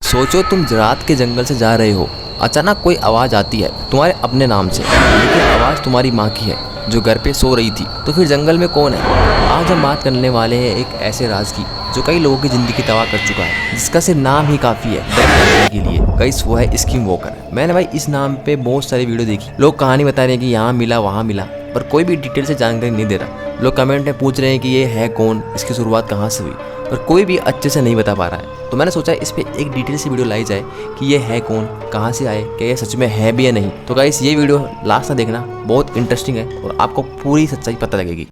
सोचो तुम रात के जंगल से जा रहे हो, अचानक कोई आवाज़ आती है तुम्हारे अपने नाम से, लेकिन आवाज़ तुम्हारी माँ की है जो घर पे सो रही थी। तो फिर जंगल में कौन है? आज हम बात करने वाले हैं एक ऐसे राज की जो कई लोगों की ज़िंदगी तबाह कर चुका है, जिसका सिर्फ नाम ही काफ़ी है डर करने के लिए। गाइस वो है स्किन वॉकर। मैंने भाई इस नाम पे बहुत सारी वीडियो देखी, लोग कहानी बता रहे हैं कि यहाँ मिला वहाँ मिला, पर कोई भी डिटेल से जानकारी नहीं दे रहा। लोग कमेंट में पूछ रहे हैं कि ये है कौन, इसकी शुरुआत कहाँ से हुई, पर कोई भी अच्छे से नहीं बता पा रहा है। तो मैंने सोचा इस पे एक डिटेल से वीडियो लाई जाए कि ये है कौन, कहाँ से आए, क्या ये सच में है भी या नहीं। तो गाइस ये वीडियो लास्ट तक देखना, बहुत इंटरेस्टिंग है और आपको पूरी सच्चाई पता लगेगी।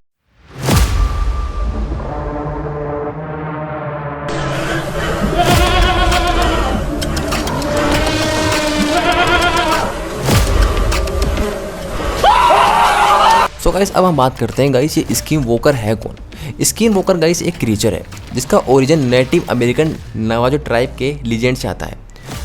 तो गाइस अब हम बात करते हैं गाइस ये स्किन वॉकर है कौन। स्किन वॉकर गाइस एक क्रीचर है जिसका origin native American Navajo tribe के लीजेंड से आता है।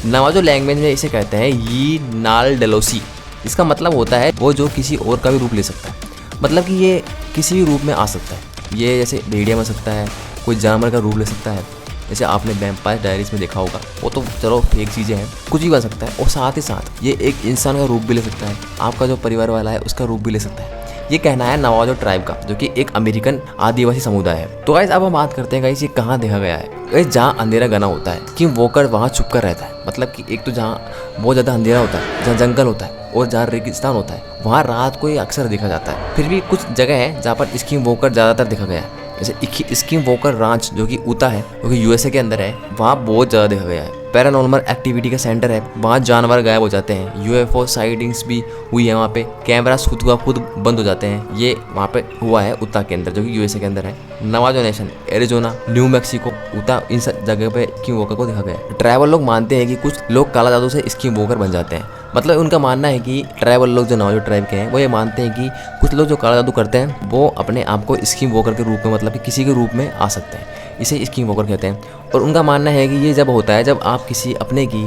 नवाजो लैंग्वेज में इसे कहते हैं यी नाल डेलोसी। इसका मतलब होता है वो जो किसी और का भी रूप ले सकता है, मतलब कि ये किसी भी रूप में आ सकता है। ये जैसे भेड़िया बन सकता है, कोई जानवर का रूप ले सकता है, जैसे आपने वैम्पायर डायरीज में देखा होगा, वो तो चलो फेक चीज़ें हैं, कुछ भी बन सकता है। और साथ ही साथ ये एक इंसान का रूप भी ले सकता है, आपका जो परिवार वाला है उसका रूप भी ले सकता है। ये कहना है नवाजो ट्राइब का, जो कि एक अमेरिकन आदिवासी समुदाय है। तो गाइस अब हम बात करते हैं गाइस ये कहाँ देखा गया है। गाइस जहाँ अंधेरा घना होता है स्किन वॉकर वहाँ छुप कर रहता है, मतलब कि एक तो जहाँ बहुत ज़्यादा अंधेरा होता है, जहाँ जंगल होता है और जहाँ रेगिस्तान होता है, वहाँ रात को ये अक्सर देखा जाता है। फिर भी कुछ जगह है जहाँ पर स्किन वॉकर ज़्यादातर देखा गया है, जैसे स्किन वॉकर रांच जो कि उता है, जो कि यूएसए के अंदर है, वहाँ बहुत ज़्यादा देखा गया है। पैरानॉर्मल एक्टिविटी का सेंटर है, वहाँ जानवर गायब हो जाते हैं, यूएफओ साइटिंग्स भी हुई है वहाँ पे, कैमरास खुद बंद हो जाते हैं। ये वहाँ पे हुआ है उता के अंदर, जो कि यूएसए के अंदर है। Navajo nation, Arizona, new Mexico, उता, इन सब जगह पे स्किन वॉकर को देखा गया है। ट्राइबल लोग मानते हैं कि कुछ लोग काला जादू से स्किन वॉकर बन जाते हैं, मतलब उनका मानना है कि ट्राइबल लोग जो नवाजो ट्राइब के हैं वो ये मानते हैं कि कुछ लोग जो काला जादू करते हैं वो अपने आप को स्किन वॉकर के रूप में, मतलब कि किसी के रूप में आ सकते हैं, इसे स्किन वॉकर कहते हैं। और उनका मानना है कि ये जब होता है जब आप किसी अपने की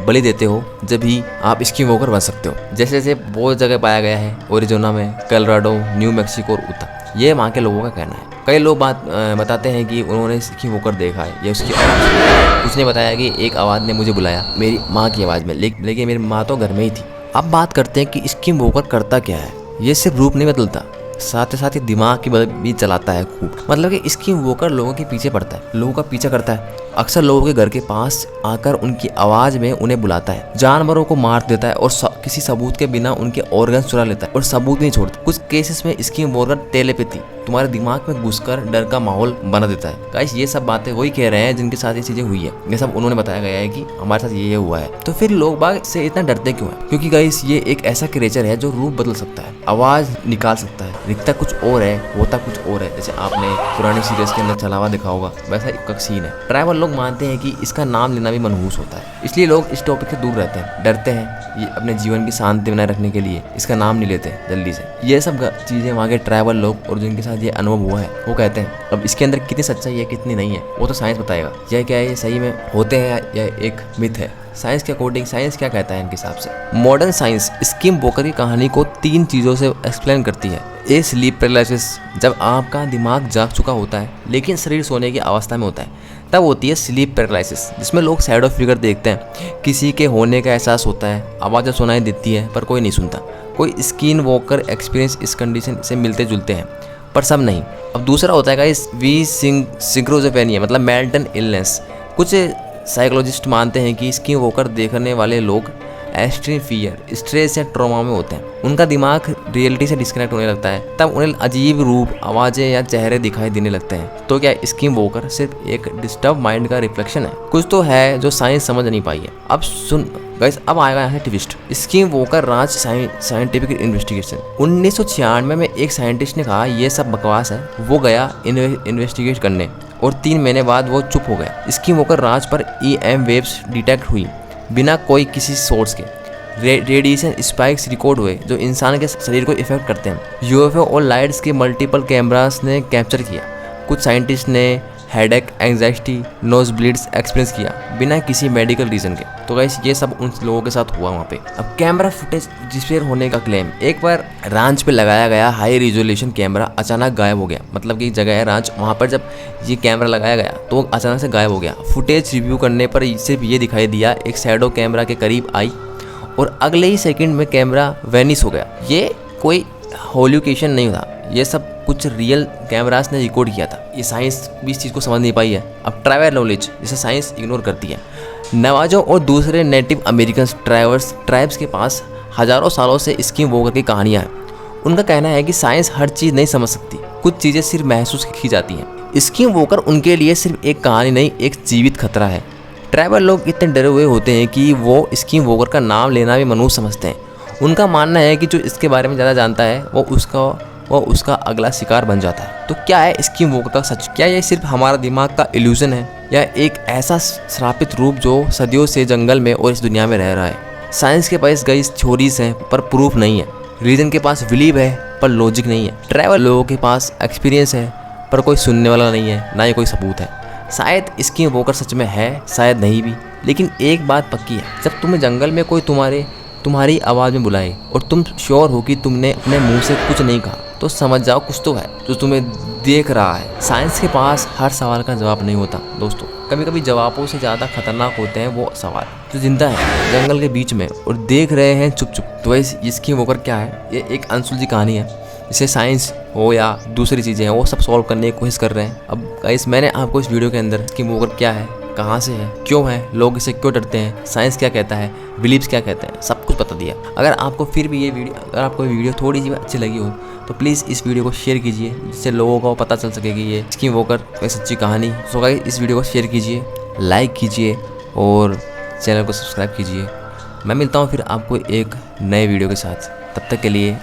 बलि देते हो, जब भी आप स्किन वॉकर बन सकते हो। जैसे जैसे बहुत जगह पाया गया है, ओरिजोना में, कोलोराडो, न्यू मैक्सिको और उता, ये वहाँ के लोगों का कहना है। कई लोग बताते हैं कि उन्होंने स्किन वॉकर देखा है, ये उसकी आवाज़। उसने बताया कि एक आवाज़ ने मुझे बुलाया, मेरी माँ की आवाज़ में, लेकिन मेरी माँ तो घर में ही थी। अब बात करते हैं कि स्किन वॉकर करता क्या है। ये सिर्फ रूप नहीं बदलता, साथ ही साथ ही दिमाग की भी चलाता है खूब। मतलब कि स्किन वॉकर लोगों के पीछे पड़ता है, लोगों का पीछा करता है, अक्सर लोगों के घर के पास आकर उनकी आवाज़ में उन्हें बुलाता है, जानवरों को मार देता है और किसी सबूत के बिना उनके ऑर्गन्स चुरा लेता है और सबूत नहीं छोड़ता। कुछ केसेस में स्किन वॉकर टेलीपैथी तुम्हारे दिमाग में घुसकर डर का माहौल बना देता है। गाइस ये सब बातें वही कह रहे हैं जिनके साथ ये चीजें हुई है, ये सब उन्होंने बताया गया है कि हमारे साथ ये हुआ है। तो फिर लोग बाग से इतना डरते क्यों है? क्योंकि गाइस ये एक ऐसा क्रिएचर है जो रूप बदल सकता है, आवाज निकाल सकता है, दिखता कुछ और है, होता कुछ और है। जैसे आपने पुरानी सीरीज के अंदर चलावा देखा होगा, वैसा एक सीन है। ट्राइबल लोग मानते हैं कि इसका नाम लेना भी मनहूस होता है, इसलिए लोग इस टॉपिक से दूर रहते हैं, डरते हैं। ये अपने जीवन की शांति बनाए रखने के लिए इसका नाम नहीं लेते जल्दी से। ये सब चीजें वहाँ के ट्राइबल लोग और जिनके साथ ये अनुभव हुआ है वो कहते हैं। अब इसके अंदर कितनी सच्चाई है कितनी नहीं है वो तो साइंस बताएगा, यह क्या है, ये सही में होते हैं या एक मिथ है। साइंस के अकॉर्डिंग साइंस क्या कहता है इनके हिसाब से? मॉडर्न साइंस स्किन वॉकर की कहानी को 3 चीज़ों से एक्सप्लेन करती है। ए स्लीप पैरालिसिस, जब आपका दिमाग जाग चुका होता है लेकिन शरीर सोने की अवस्था में होता है, तब होती है स्लीप पैरालिसिस, जिसमें लोग शैडो फिगर देखते हैं, किसी के होने का एहसास होता है, आवाज़ें सुनाई देती है पर कोई नहीं सुनता। कोई स्किन वॉकर एक्सपीरियंस इस कंडीशन से मिलते जुलते हैं पर सब नहीं। अब दूसरा होता है इस सिंक्रोजोपेनिया, मतलब मेंटल इलनेस। कुछ साइकोलॉजिस्ट मानते हैं कि स्किन वॉकर देखने वाले लोग एक्सट्रीम फियर, स्ट्रेस या ट्रॉमा में होते हैं, उनका दिमाग रियलिटी से डिस्कनेक्ट होने लगता है, तब उन्हें अजीब रूप, आवाज़ें या चेहरे दिखाई देने लगते हैं। तो क्या स्किन वॉकर सिर्फ एक डिस्टर्ब माइंड का रिफ्लेक्शन है? कुछ तो है जो साइंस समझ नहीं पाई है। अब सुन गाइस, अब आएगा यहाँ twist. Skin walker ranch scientific investigation. 1996 में एक साइंटिस्ट ने कहा ये सब बकवास है, वो गया इन्वेस्टिगेट करने और 3 महीने बाद वो चुप हो गया। स्किन वॉकर रांच पर EM वेव्स डिटेक्ट हुई बिना कोई किसी सोर्स के, रेडिएशन स्पाइक्स रिकॉर्ड हुए जो इंसान के शरीर को इफेक्ट करते हैं। यूएफओ और लाइट्स के मल्टीपल कैमरास ने कैप्चर किया। कुछ साइंटिस्ट ने headache, anxiety, nose bleeds experience किया बिना किसी मेडिकल रीजन के। तो गाइस ये सब उन लोगों के साथ हुआ वहाँ पे। अब कैमरा फुटेज डिसअपीयर होने का क्लेम, एक बार रांच पे लगाया गया हाई रिजोल्यूशन कैमरा अचानक गायब हो गया। मतलब कि एक जगह है रांच, वहाँ पर जब ये कैमरा लगाया गया तो वो अचानक से गायब हो गया। फुटेज रिव्यू करने पर सिर्फ ये दिखाई दिया, एक शैडो कैमरा के करीब आई और अगले ही सेकंड में कैमरा वैनिश हो गया। ये कोई हॉल्यूकेशन नहीं था, ये सब कुछ रियल कैमरास ने रिकॉर्ड किया था। ये साइंस भी इस चीज़ को समझ नहीं पाई है। अब ट्राइबल नॉलेज, जिसे साइंस इग्नोर करती है। नवाजों और दूसरे नेटिव अमेरिकन ट्राइब्स के पास हज़ारों सालों से स्किन वॉकर की कहानियाँ हैं। उनका कहना है कि साइंस हर चीज़ नहीं समझ सकती, कुछ चीज़ें सिर्फ महसूस की जाती हैं। स्किन वॉकर उनके लिए सिर्फ एक कहानी नहीं, एक जीवित खतरा है। ट्राइबल लोग इतने डरे हुए होते हैं कि वो स्किन वॉकर का नाम लेना भी मनुष्य समझते हैं। उनका मानना है कि जो इसके बारे में ज़्यादा जानता है वो उसका अगला शिकार बन जाता है। तो क्या है स्किन वॉकर का सच? क्या ये सिर्फ हमारा दिमाग का इल्यूजन है या एक ऐसा श्रापित रूप जो सदियों से जंगल में और इस दुनिया में रह रहा है? साइंस के पास गई थ्योरीज हैं पर प्रूफ नहीं है। रीजन के पास बिलीव है पर लॉजिक नहीं है। ट्रैवल लोगों के पास एक्सपीरियंस है पर कोई सुनने वाला नहीं है, ना ही कोई सबूत है। शायद स्किन वॉकर सच में है, शायद नहीं भी। लेकिन एक बात पक्की है, जब तुम्हें जंगल में कोई तुम्हारी आवाज़ में बुलाए और तुम श्योर हो कि तुमने अपने मुंह से कुछ नहीं कहा, तो समझ जाओ कुछ तो है जो तुम्हें देख रहा है। साइंस के पास हर सवाल का जवाब नहीं होता दोस्तों। कभी कभी जवाबों से ज़्यादा खतरनाक होते हैं वो सवाल जो जिंदा है जंगल के बीच में और देख रहे हैं चुप चुप। तो वैसे स्किन वॉकर क्या है? ये एक अनसुलझी कहानी है जिसे साइंस हो या दूसरी चीज़ें हैं वो सब सॉल्व करने की कोशिश कर रहे हैं। अब गाइस मैंने आपको इस वीडियो के अंदर स्किन वॉकर क्या है, कहाँ से है, क्यों है, लोग इसे क्यों डरते हैं, साइंस क्या कहता है, बिलीव्स क्या कहते हैं, सब कुछ बता दिया। अगर आपको ये वीडियो थोड़ी सी अच्छी लगी हो तो प्लीज़ इस वीडियो को शेयर कीजिए, जिससे लोगों को पता चल सके कि ये स्किन वॉकर एक सच्ची कहानी। सो गाइस इस वीडियो को शेयर कीजिए, लाइक कीजिए और चैनल को सब्सक्राइब कीजिए। मैं मिलता हूँ फिर आपको एक नए वीडियो के साथ, तब तक के लिए